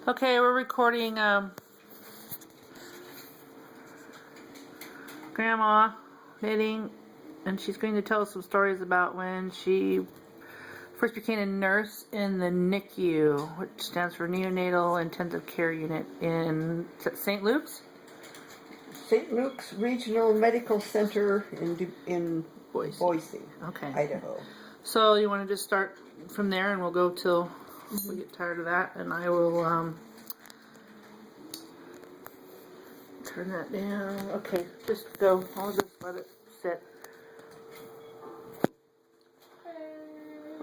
Okay, we're recording Grandma knitting, and she's going to tell us some stories about when she first became a nurse in the NICU, which stands for Neonatal Intensive Care Unit in St. Luke's? St. Luke's Regional Medical Center in Boise, okay. Idaho. So you want to just start from there, and we'll go till we get tired of that, and I will turn that down. Okay, just go. I'll just let it sit.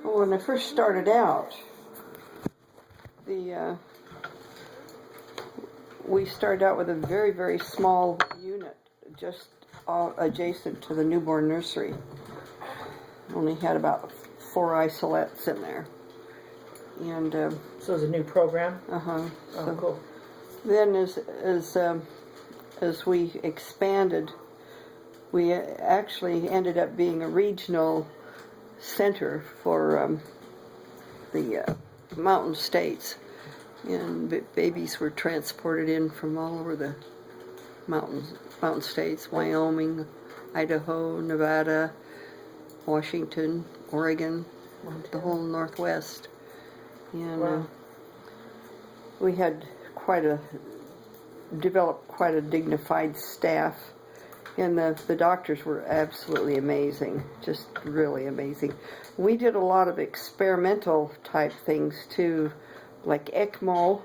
Well, when I first started out, we started out with a very, very small unit, just adjacent to the newborn nursery. Only had about 4 isolates in there. And So it's a new program? Oh, so cool. Then as we expanded, we actually ended up being a regional center for the mountain states, and babies were transported in from all over the mountain states: Wyoming, Idaho, Nevada, Washington, Oregon, the whole Northwest. And wow. We had developed quite a dignified staff, and the doctors were absolutely amazing, just really amazing. We did a lot of experimental type things too, like ECMO.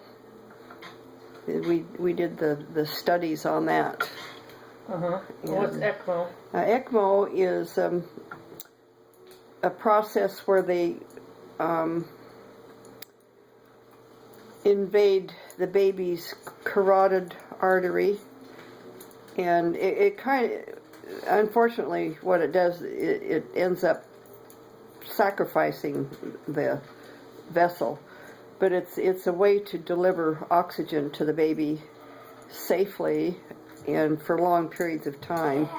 We did the studies on that. What's ECMO? ECMO is a process where they invade the baby's carotid artery, and it kind of, unfortunately, what it does, it ends up sacrificing the vessel, but it's a way to deliver oxygen to the baby safely and for long periods of time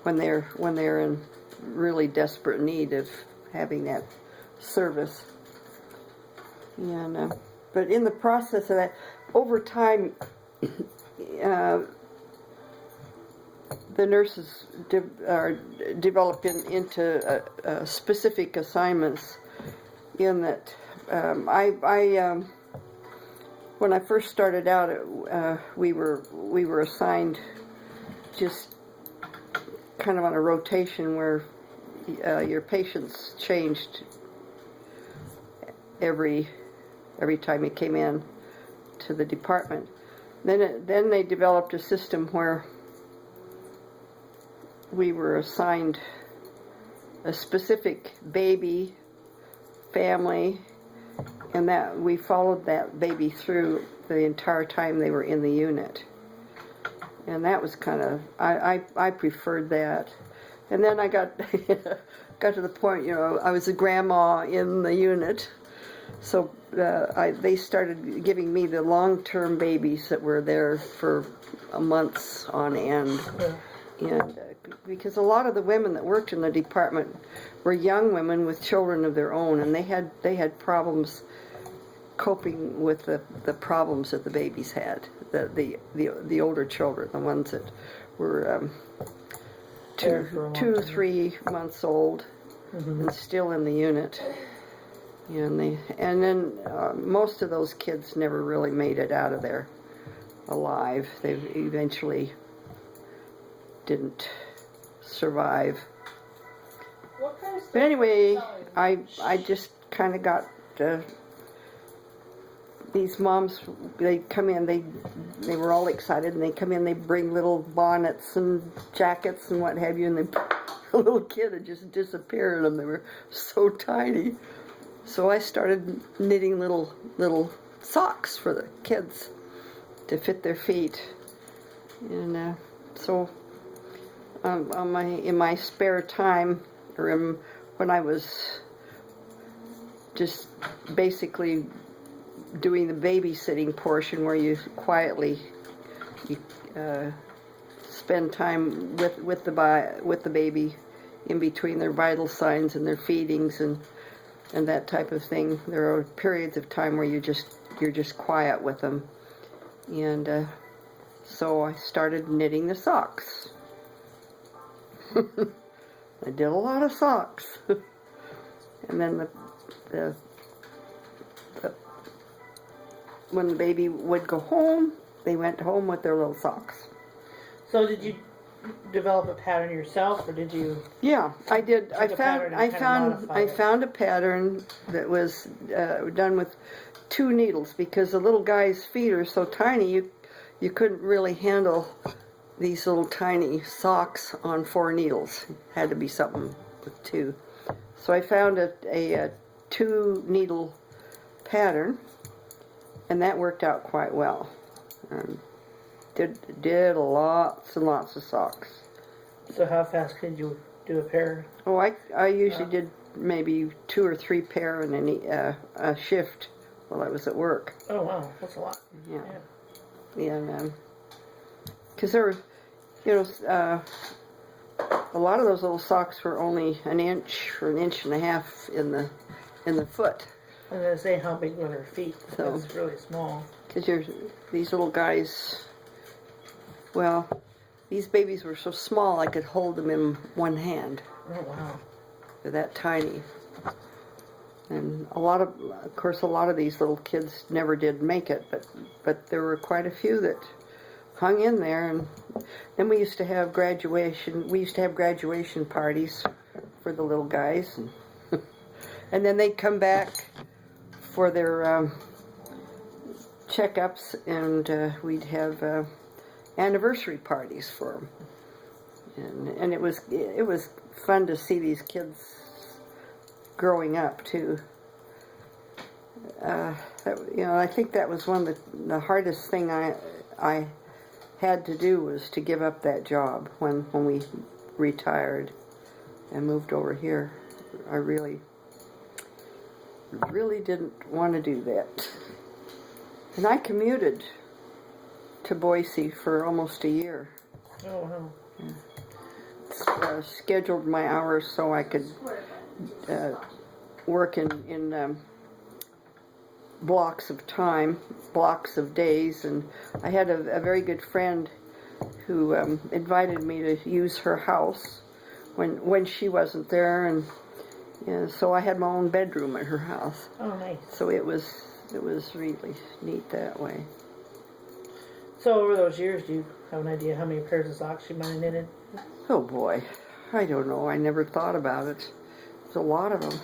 when they're in really desperate need of having that service. And but in the process of that, over time, the nurses are developed into specific assignments. In that, when I first started out, we were assigned just kind of on a rotation where your patients changed every time he came in to the department. Then they developed a system where we were assigned a specific baby family, and that we followed that baby through the entire time they were in the unit. And that was kind of, I preferred that. And then I got to the point, I was a grandma in the unit. So they started giving me the long-term babies that were there for months on end. And because a lot of the women that worked in the department were young women with children of their own, and they had problems coping with the problems that the babies had, the older children, the ones that were 2-3 months old and still in the unit. And then most of those kids never really made it out of there alive. They eventually didn't survive. But anyway, I just kind of got these moms. They come in. They were all excited, and they come in. They bring little bonnets and jackets and what have you, and the little kid had just disappeared, and they were so tiny. So I started knitting little socks for the kids to fit their feet, and so in my spare time, or when I was just basically doing the babysitting portion, where you quietly spend time with the baby in between their vital signs and their feedings and that type of thing. There are periods of time where you just you're just quiet with them. And so I started knitting the socks. I did a lot of socks. And then when the baby would go home, they went home with their little socks. So did you develop a pattern yourself, or did you? Yeah, I did. I Pattern found a pattern that was done with 2 needles, because the little guy's feet are so tiny. You couldn't really handle these little tiny socks on 4 needles. Had to be something with 2. So I found a 2 needle pattern, and that worked out quite well. Did lots and lots of socks. So how fast could you do a pair? Oh, I usually did maybe 2 or 3 pair in a shift while I was at work. Oh wow, that's a lot. Yeah. And because there were, a lot of those little socks were only an inch or an inch and a half in the foot. I was gonna say, how big were their feet? So it's really small. Because these little guys, well, these babies were so small I could hold them in one hand. Oh wow. They're that tiny. And of course, a lot of these little kids never did make it, but there were quite a few that hung in there. And then we used to have graduation parties for the little guys, and then they'd come back for their checkups, and we'd have anniversary parties for them, and it was fun to see these kids growing up too. I think that was one of the hardest thing I had to do, was to give up that job when we retired and moved over here. I really didn't want to do that. And I commuted to Boise for almost a year. Oh wow. Yeah. Scheduled my hours so I could work in blocks of time, blocks of days, and I had a very good friend who invited me to use her house when she wasn't there, and so I had my own bedroom at her house. Oh nice. So it was really neat that way. So over those years, do you have an idea how many pairs of socks you might have knitted? Oh boy, I don't know. I never thought about it. There's a lot of them.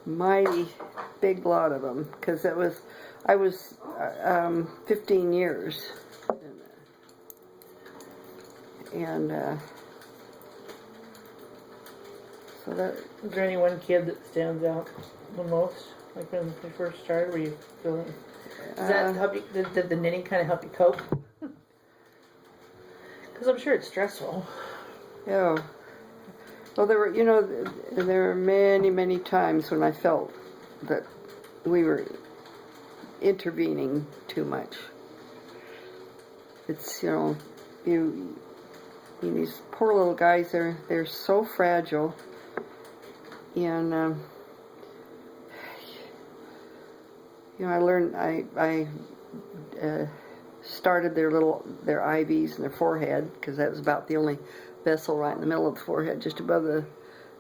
Mighty big lot of them, because I was 15 years, and so that. Is there any one kid that stands out the most? Like when you first started, were you feeling? Does that help you? Did the knitting kind of help you cope? Because I'm sure it's stressful. Yeah. Well, there were many, many times when I felt that we were intervening too much. It's, these poor little guys, they're so fragile, and I learned, I started their IVs in their forehead, because that was about the only vessel right in the middle of the forehead, just above the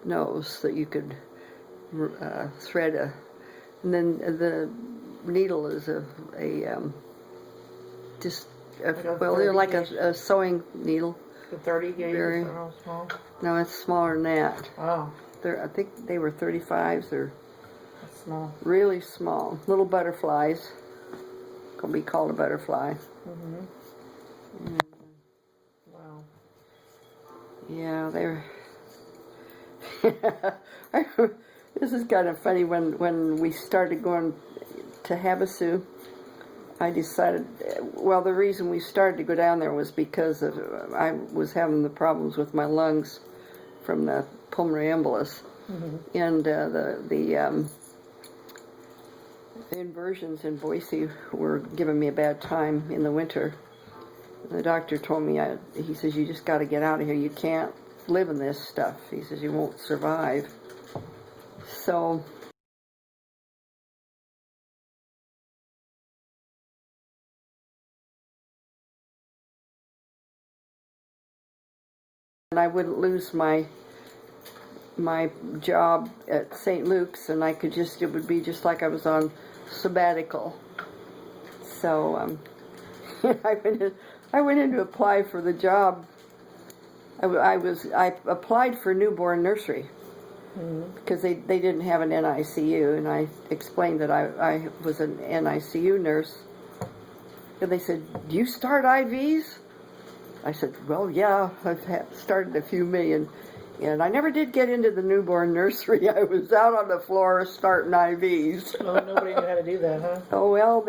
nose, that you could thread and then the needle is like a sewing needle. The 30 gauge Very, is real small. No, it's smaller than that. Wow. I think they were 35s. They're That's small. really small, little butterflies. Gonna be called a butterfly. Mm-hmm. Wow. Yeah, they're. This is kind of funny. When we started going to Havasu, I decided. Well, the reason we started to go down there was because I was having the problems with my lungs from the pulmonary embolus, and the inversions in Boise were giving me a bad time in the winter. The doctor told me, he says, you just got to get out of here. You can't live in this stuff. He says, you won't survive. So and I wouldn't lose my job at St. Luke's, and it would be just like I was on sabbatical. So I went in to apply for the job. I applied for newborn nursery because they didn't have an NICU, and I explained that I was an NICU nurse, and they said, "Do you start IVs?" I said, "Well, yeah, I've started a few million." And I never did get into the newborn nursery. I was out on the floor starting IVs. Oh, nobody knew how to do that, huh? Oh, well,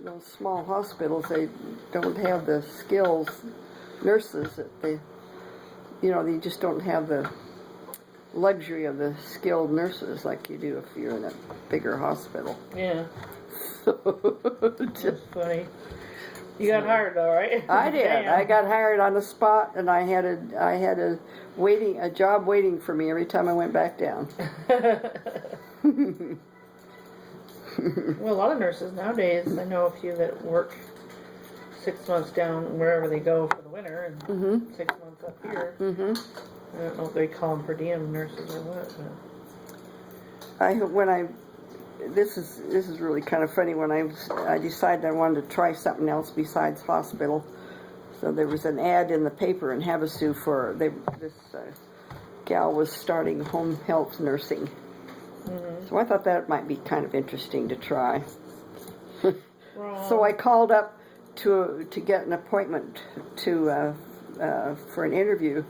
those small hospitals, they don't have the skills, nurses, that they just don't have the luxury of the skilled nurses like you do if you're in a bigger hospital. Yeah. So, That's funny. You got hired though, right? I did. Damn. I got hired on the spot, and I had a job waiting for me every time I went back down. Well, a lot of nurses nowadays, I know a few that work 6 months down wherever they go for the winter, and 6 months up here. I don't know if they call them per diem nurses or what. But. This is really kind of funny. When I decided I wanted to try something else besides hospital, so there was an ad in the paper in Havasu for this gal was starting home health nursing. So I thought that might be kind of interesting to try. So I called up to get an appointment for an interview.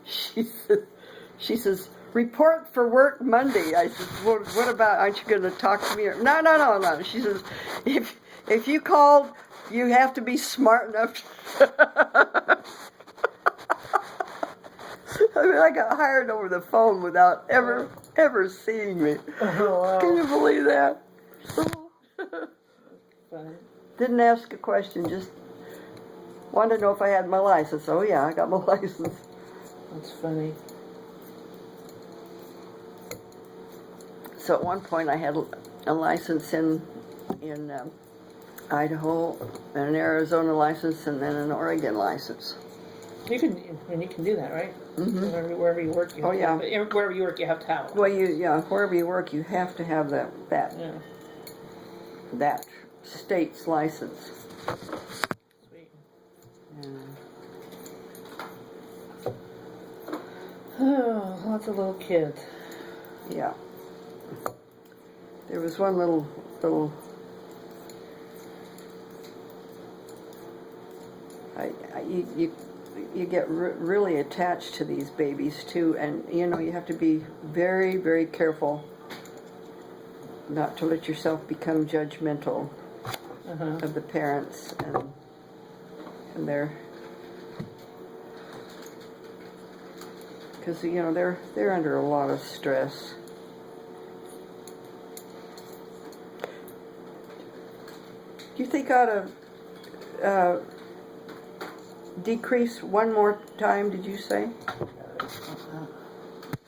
She says, "Report for work Monday." I said, what about, aren't you going to talk to me? No. She says, if you called, you have to be smart enough I got hired over the phone without ever seeing me. Oh, wow. Can you believe that? Funny. Didn't ask a question, just wanted to know if I had my license. Oh yeah, I got my license. That's funny. So at one point I had a license in Idaho, and an Arizona license, and then an Oregon license. You can do that, right? Wherever you work, you have to have it. Wherever you work, you have to have it. Well, wherever you work, you have to have that state's license. Sweet. Yeah. Oh, lots of little kids. Yeah. There was one little. You get really attached to these babies too, and you have to be very, very careful not to let yourself become judgmental of the parents and their, because they're under a lot of stress. Do you think I ought to decrease one more time, did you say?